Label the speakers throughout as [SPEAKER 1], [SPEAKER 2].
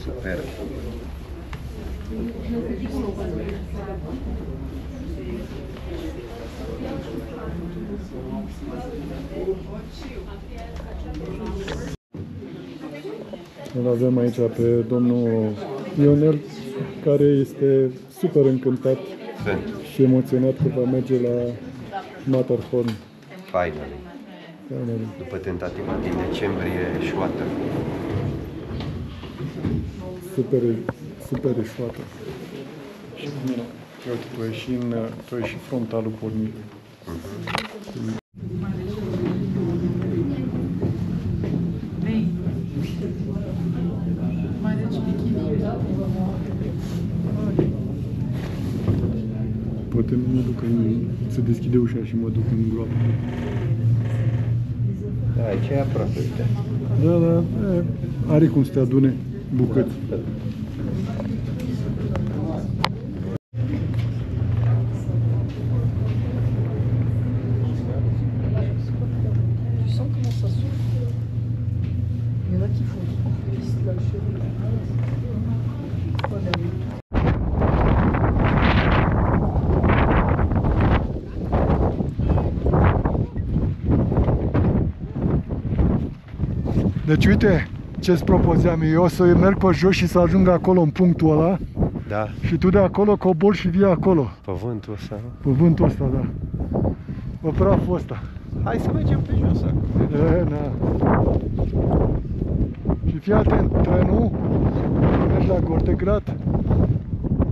[SPEAKER 1] Super.
[SPEAKER 2] Îl avem aici pe domnul Ionel, care este super încântat și emoționat că va merge la Matterhorn.
[SPEAKER 1] Finally. După tentativa din decembrie eșuată.
[SPEAKER 2] Super eșuată. Și mira, uite, tu ai și frontalul pornit. Poate nu mă duc se deschide ușa și mă duc în groapă.
[SPEAKER 1] Da, aici e aproape, uite.
[SPEAKER 2] Da, are cum să te adune bucăți. Deci uite ce-ți propozeam eu, să merg pe jos și să ajung acolo în punctul ăla.
[SPEAKER 1] Da.
[SPEAKER 2] Și tu de acolo cobori și vii acolo.
[SPEAKER 1] Pe vântul ăsta, nu?
[SPEAKER 2] Pe vântul ăsta, da. Pe praful ăsta.
[SPEAKER 1] Hai să mergem pe jos acum.
[SPEAKER 2] Da. Și fii atent, trenul, mergi la Gortegrat,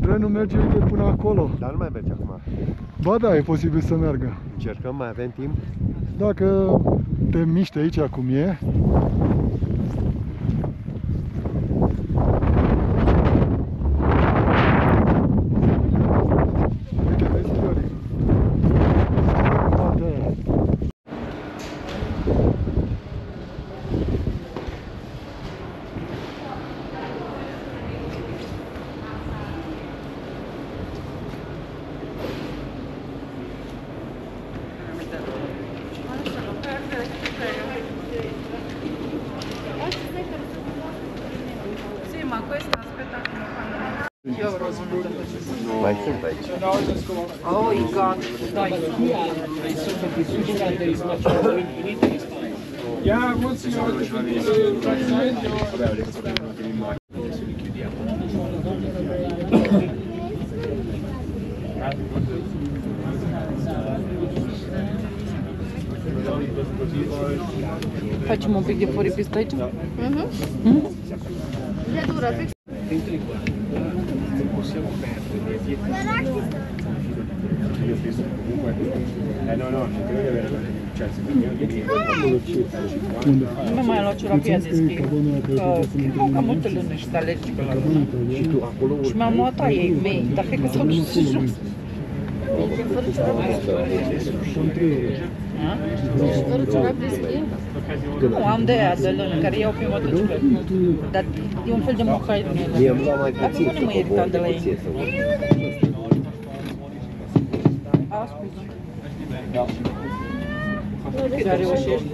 [SPEAKER 2] trenul merge până acolo.
[SPEAKER 1] Dar nu mai merge acum.
[SPEAKER 2] Ba da, e posibil să meargă.
[SPEAKER 1] Încercăm, mai avem timp?
[SPEAKER 2] Dacă te miști aici cum e. Uite, vezi, Iori.
[SPEAKER 1] Mai sunt aici.
[SPEAKER 3] Oh, you got
[SPEAKER 4] Yeah, once you know
[SPEAKER 3] Facem un pic de foripistă aici?
[SPEAKER 5] Le dură, fix.
[SPEAKER 3] Nu mai luat ciorapia de schi. Am multe luni și alergică la lună. Și mi-am luat aia mei, dar cred că s-au dus și jos.
[SPEAKER 5] Fără ciorap de schi?
[SPEAKER 3] Nu, am de aia de lână, care iau pe motocicletă. Dar e un fel de mohai din ele.
[SPEAKER 1] Mie îmi lua mai puțin.
[SPEAKER 3] Acum nu mă iritam de la ei. Ascult. Chiar reușești.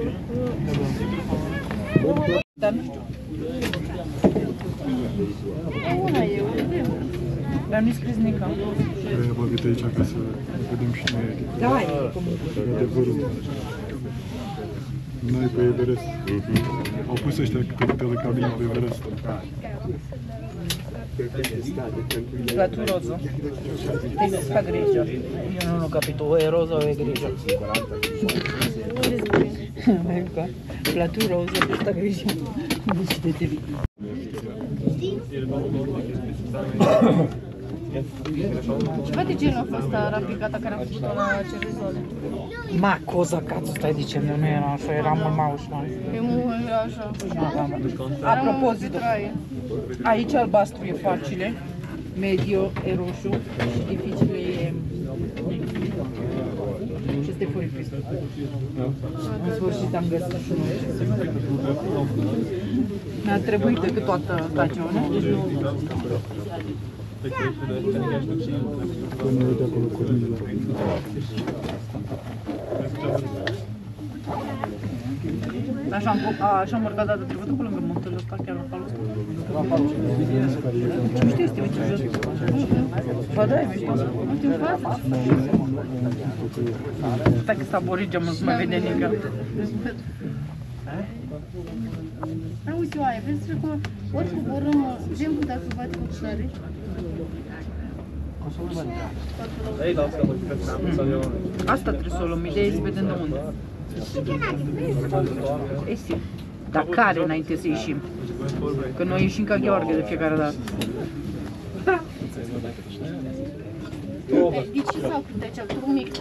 [SPEAKER 3] Dar nu știu.
[SPEAKER 5] E una, e una.
[SPEAKER 3] Dar nu-i scris nică.
[SPEAKER 2] Trebuie băgăt aici ca să vedem și noi.
[SPEAKER 3] Da, e
[SPEAKER 2] adevărul. Noi pe Everest. Au pus ăștia câte telecabine pe Everest.
[SPEAKER 3] Platul roză. Trebuie să fac grijă. Eu nu capitol, e roză, o e grijă. Platul roză, trebuie să fac grijă. Deci de TV.
[SPEAKER 5] Ceva de genul a fost rapicata care a făcut-o la Cerezole.
[SPEAKER 3] Ma, coza cațul, stai de ce nu era așa, era mult mai ușor.
[SPEAKER 5] E mult așa.
[SPEAKER 3] Apropo, zi, aici albastru e facile, mediu e roșu și dificile e... Și este foripistă. În sfârșit am găsit și unul. Mi-a trebuit decât toată stațiunea.
[SPEAKER 2] Până uite acolo cornilor.
[SPEAKER 3] Așa am urcat data trecută pe lângă muntele ăsta, chiar la falul ăsta. Ce mișto este, uite, jos. Ba da, e mișto. Stai că s-a borit geamul, să mai vede nică.
[SPEAKER 5] Auzi, oaie, vezi că ori coborâm geamul dacă bate cu picioare.
[SPEAKER 3] Asta trebuie să o luăm, ideea e să vedem de unde. Este. Dar care înainte să ieșim? Că noi ieșim ca Gheorghe de fiecare dată.
[SPEAKER 5] De ce s-au câte aici? Tu mic.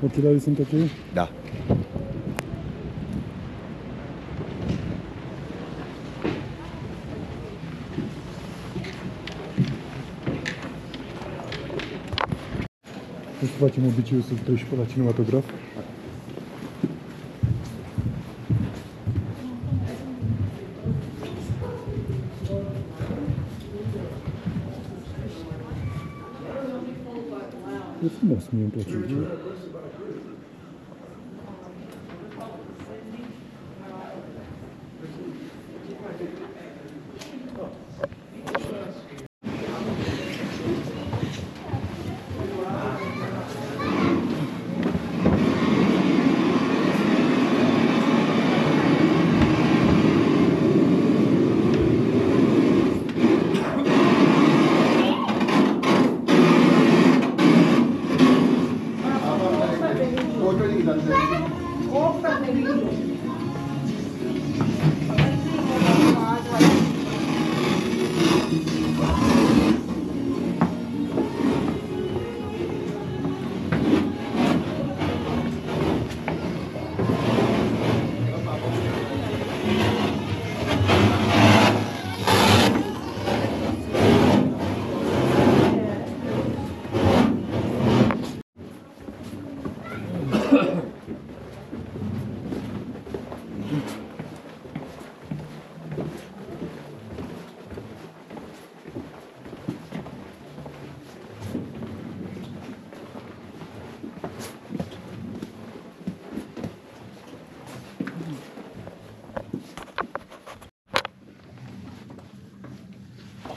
[SPEAKER 2] Ochelarii sunt ok?
[SPEAKER 1] Da.
[SPEAKER 2] O să facem obiceiul să treci pe la cinematograf. E frumos, mie îmi place.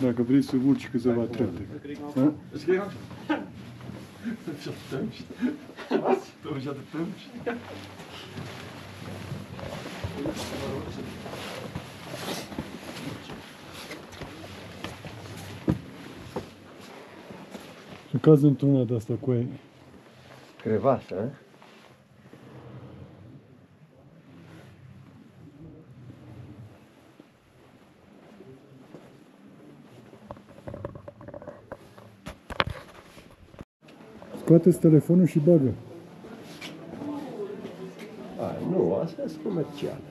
[SPEAKER 2] Dacă vrei să urci câteva trepte. Da? Și cazi într-una de asta cu ei.
[SPEAKER 1] Crevasă, a?
[SPEAKER 2] Scoate-ți telefonul și bagă.
[SPEAKER 1] A, nu, asta e comercială.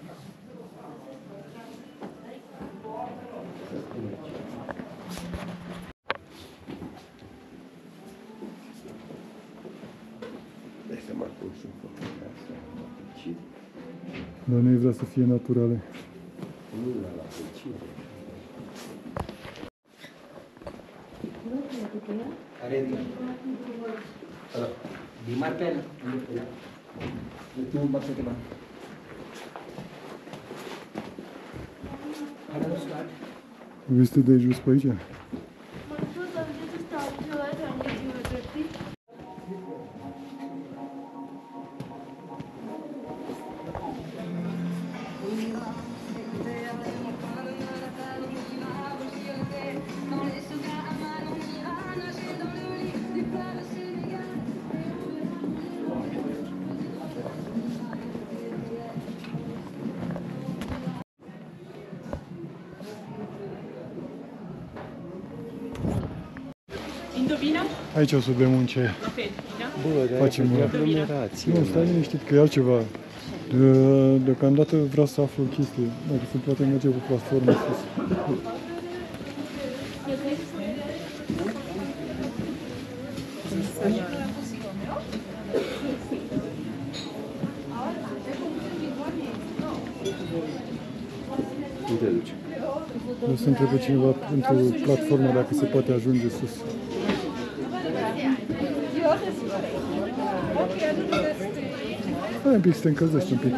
[SPEAKER 1] Dai seama cum sunt făcute astea.
[SPEAKER 2] Dar nu vrea să fie naturale.
[SPEAKER 1] Nu la păcire.
[SPEAKER 6] Are di Martel. Itu maksudnya bang. Ada surat.
[SPEAKER 2] Vezi de jos pe aici?
[SPEAKER 5] Mă duc să vedeți să stau jos, am de
[SPEAKER 3] Indovina?
[SPEAKER 2] Aici o să bem un ceai.
[SPEAKER 1] Bă, dar
[SPEAKER 2] Facem
[SPEAKER 1] e
[SPEAKER 2] o
[SPEAKER 1] aglomerație.
[SPEAKER 2] Nu, stai liniștit că e altceva. Deocamdată vreau să aflu o chestie. Dacă se poate merge cu platformă sus.
[SPEAKER 1] Nu te duci.
[SPEAKER 2] Nu se întrebe cineva într-o platformă dacă se poate ajunge sus. Hai un pic să te încălzești un pic.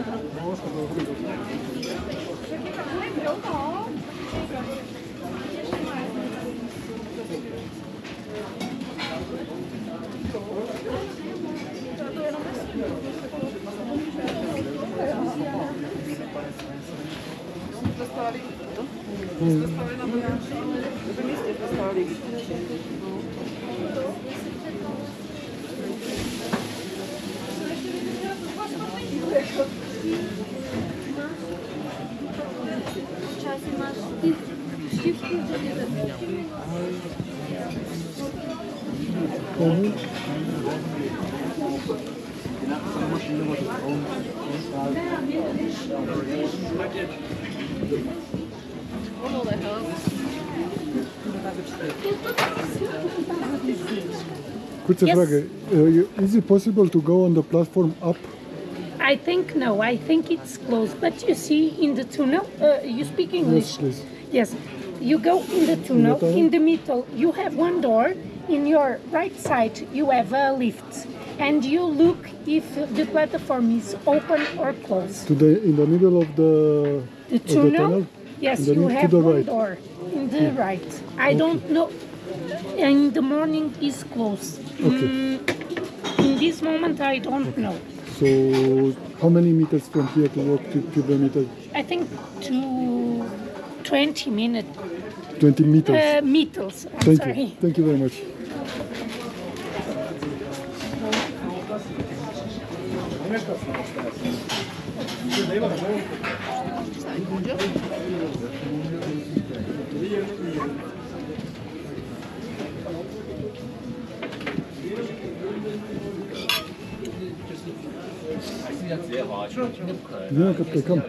[SPEAKER 2] Kuce
[SPEAKER 6] Yes.
[SPEAKER 2] dragă, is it possible to go on the platform up?
[SPEAKER 6] I think no, I think it's closed. But you see in the tunnel, you speak English?
[SPEAKER 2] Yes, please.
[SPEAKER 6] Yes. You go in the tunnel,
[SPEAKER 2] tunnel?
[SPEAKER 6] in the middle, you have one door. In your right side, you have a lift. And you look if the platform is open or closed.
[SPEAKER 2] In the middle of the
[SPEAKER 6] Tunnel? Yes,
[SPEAKER 2] In the
[SPEAKER 6] you
[SPEAKER 2] to
[SPEAKER 6] have
[SPEAKER 2] the
[SPEAKER 6] one
[SPEAKER 2] right.
[SPEAKER 6] door in the right. I don't know. In the morning is closed.
[SPEAKER 2] Okay.
[SPEAKER 6] In this moment, I don't know.
[SPEAKER 2] So, how many meters from here to walk to the meter?
[SPEAKER 6] I think to 20 minutes.
[SPEAKER 2] 20 meters.
[SPEAKER 6] Meters. I'm
[SPEAKER 2] Thank
[SPEAKER 6] sorry.
[SPEAKER 2] you. Thank you very much. Bine că plecăm.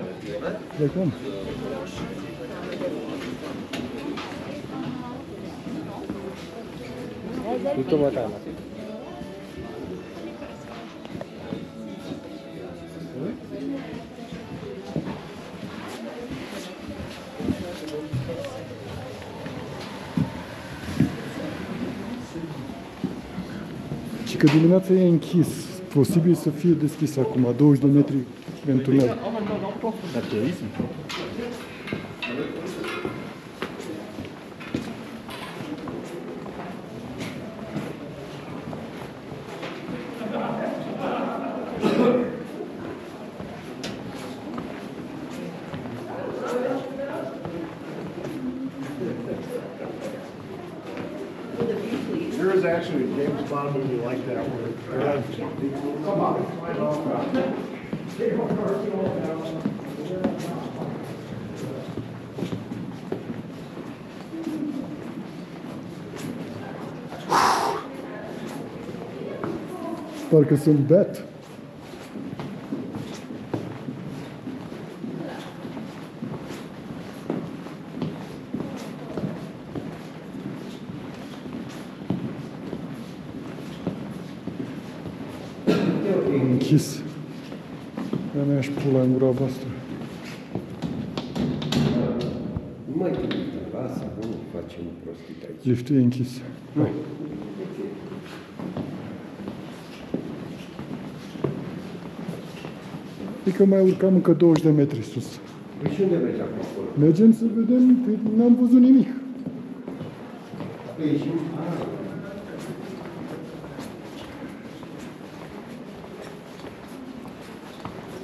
[SPEAKER 2] Plecăm.
[SPEAKER 1] Nu mă tama.
[SPEAKER 2] Și că dimineața e închis. Posibil să fie deschis acum, 20 de metri în tunel.
[SPEAKER 4] There is actually a James Bond movie like that where come on.
[SPEAKER 2] Parcă sunt beat. Închis. Dar mi-aș pula în gura voastră.
[SPEAKER 1] Nu mai trebuie, lasă, nu facem prostit aici.
[SPEAKER 2] Liftul e închis.
[SPEAKER 1] Nu.
[SPEAKER 2] Adică mai urcam încă 20 de metri sus.
[SPEAKER 1] Păi și unde mergi acolo?
[SPEAKER 2] Mergem să vedem, că n-am văzut nimic.
[SPEAKER 1] Păi ieșim?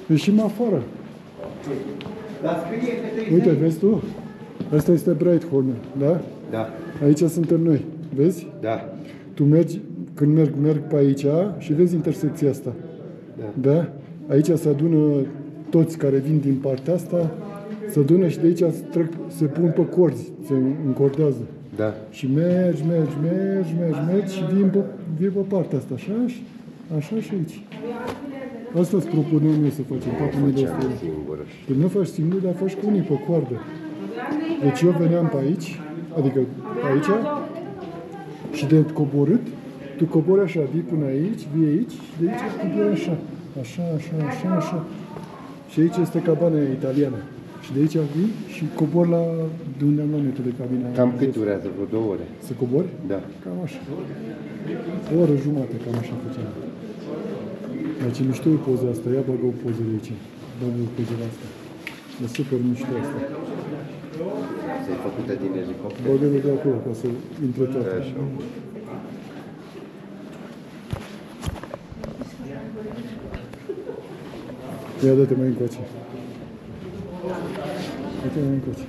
[SPEAKER 2] Ieșim afară.
[SPEAKER 1] Dar scrie că trebuie
[SPEAKER 2] Uite, vezi tu? Asta este Breithorn, da?
[SPEAKER 1] Da,
[SPEAKER 2] Aici suntem noi, vezi?
[SPEAKER 1] da,
[SPEAKER 2] Tu mergi, când merg pe aici și vezi intersecția asta.
[SPEAKER 1] Da.
[SPEAKER 2] Da? Aici se adună toți care vin din partea asta, se adună și de aici se pun pe corzi, se încordează.
[SPEAKER 1] da.
[SPEAKER 2] Și mergi și vii pe partea asta, așa și aici. Asta îți propunem eu să facem, 4.000 de
[SPEAKER 1] Făceam
[SPEAKER 2] euro.
[SPEAKER 1] singură.
[SPEAKER 2] Păi nu faci singur, dar faci cu unii pe coardă. Deci eu veneam pe aici, adică pe aici, și de coborât, tu cobori așa, vii până aici, vii aici, și de aici cobori așa. Așa. Și aici este cabana italiană. Și de aici vii și cobor la de unde am luat noi telecabina.
[SPEAKER 1] Cam cât durează? Vreo 2 ore?
[SPEAKER 2] Să cobori?
[SPEAKER 1] Da.
[SPEAKER 2] Cam așa. O oră jumate, cam așa făceam. Dar ce mișto e poza asta, ia bagă o poză de aici. Bagă o poză de asta. E super mișto asta.
[SPEAKER 1] Asta e făcută din elicopter.
[SPEAKER 2] Bagă-le de acolo, ca să intre toate.
[SPEAKER 1] Așa.
[SPEAKER 2] Ia dă-te mai încoace. Dă-te mai încoace.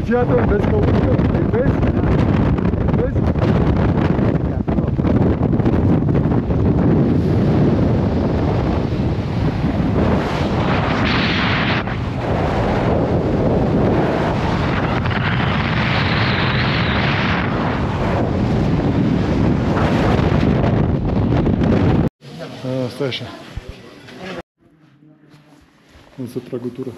[SPEAKER 2] Fii atent, vezi că urcă? Îi vezi? Îi vezi? Stai așa. O să trag o tură.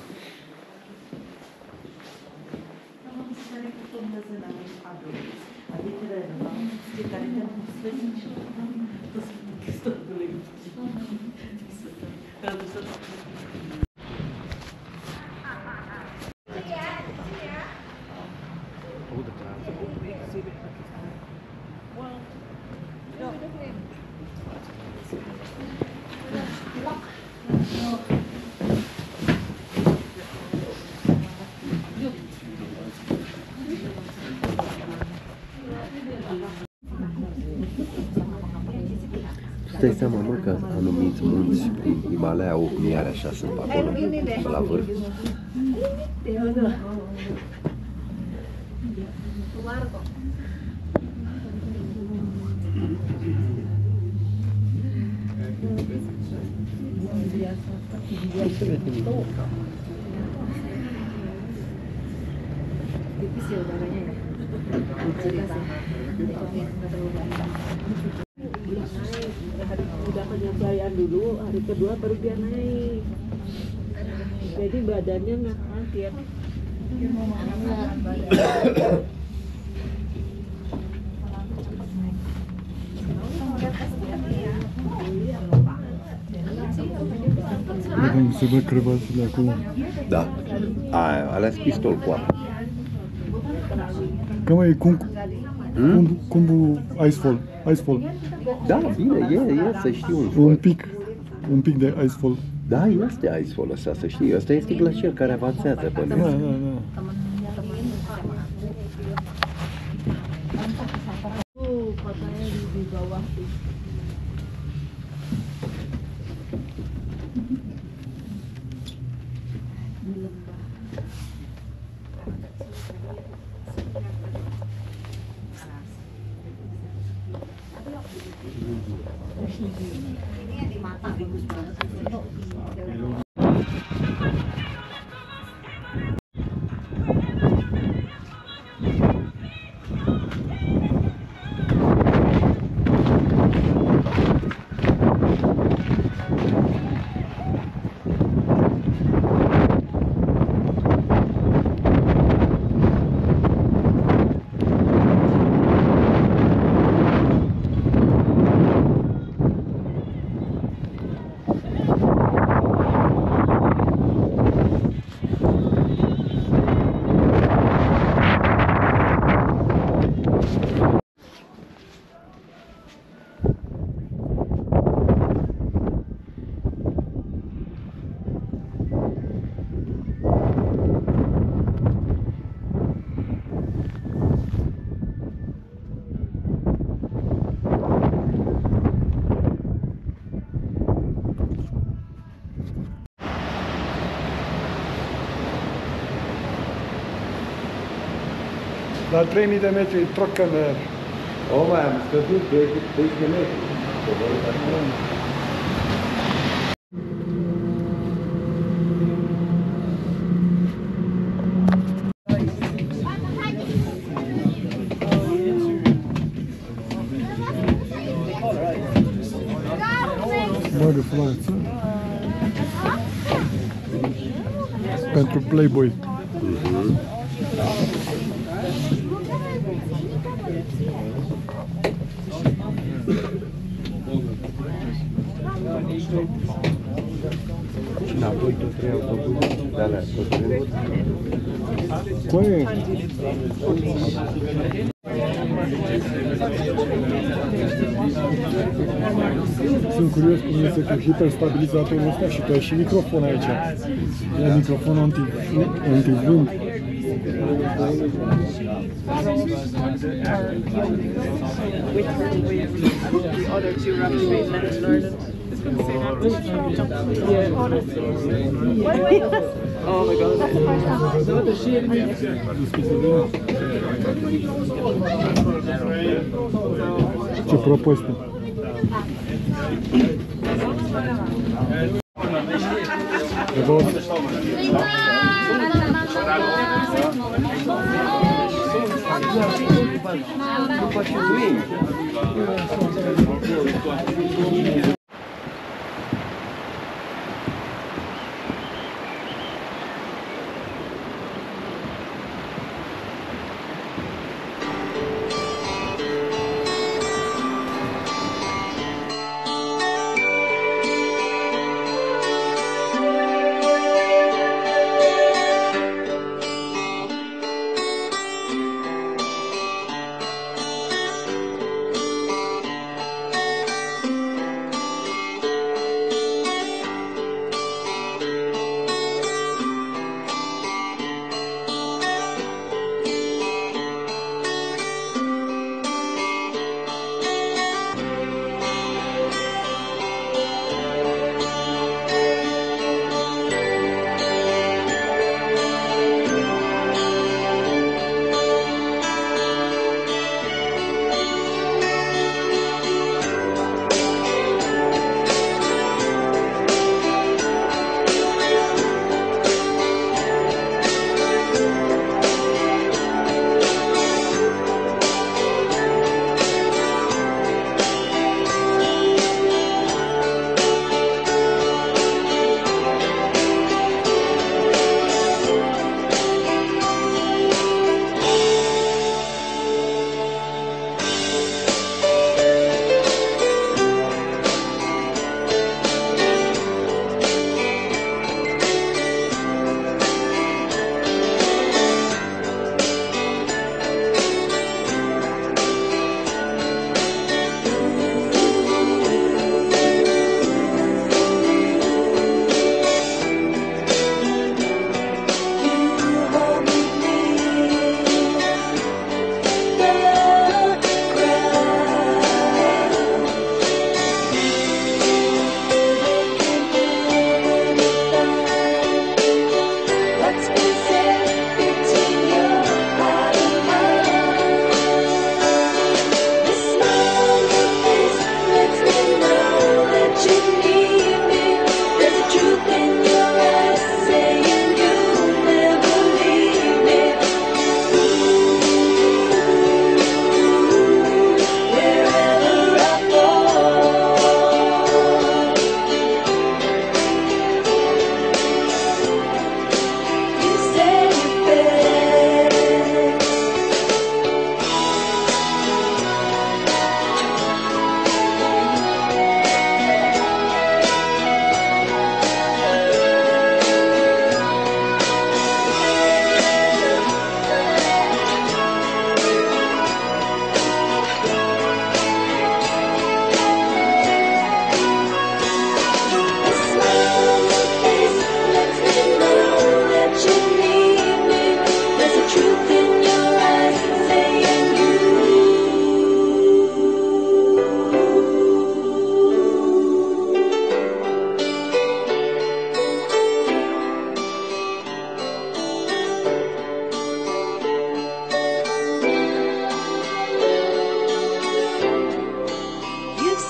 [SPEAKER 1] Stai seama, mă, că anumiți munți din Himalaya, Ogniare, așa sunt pe acolo, pe la vârf. Nu se vede nimic.
[SPEAKER 7] Udah penyesuaian dulu, hari kedua baru dia naik. Jadi badannya nggak kaget.
[SPEAKER 2] Se văd crevasele acolo.
[SPEAKER 1] Da. Alea sunt pistol cu apă.
[SPEAKER 2] Că mai e Kumbu Icefall. Icefall.
[SPEAKER 1] Da, bine, e să știu
[SPEAKER 2] Un pic de Icefall.
[SPEAKER 1] Da, este Icefall ăsta, să știi. Ăsta este glacier care avansează până.
[SPEAKER 2] Da.
[SPEAKER 7] Kotanya di bawah tuh. Di lembah. Ini di mata bagus banget.
[SPEAKER 2] La 3000 de metri, Trocămer.
[SPEAKER 1] O, mai am scăzut 12 metri.
[SPEAKER 2] Mare floață. Pentru Playboy.
[SPEAKER 1] Și înapoi tot 3 autobuze de alea, tot trenuri.
[SPEAKER 2] Coaie. Sunt curios cum este cu hiperstabilizatorul ăsta și tu ai și microfon aici. E microfon antivânt.
[SPEAKER 3] Oh my god.
[SPEAKER 2] Ce proposte?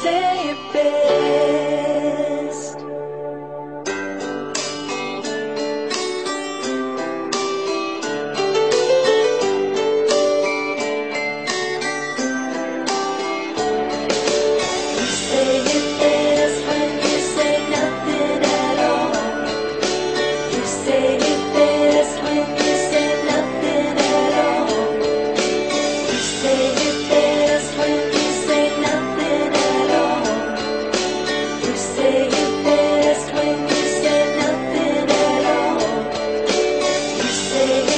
[SPEAKER 8] say it best. You say it best when you say nothing at all. You say it best when you say nothing at all. You say it best when you say nothing at all. You say it best when you say nothing at all. You say it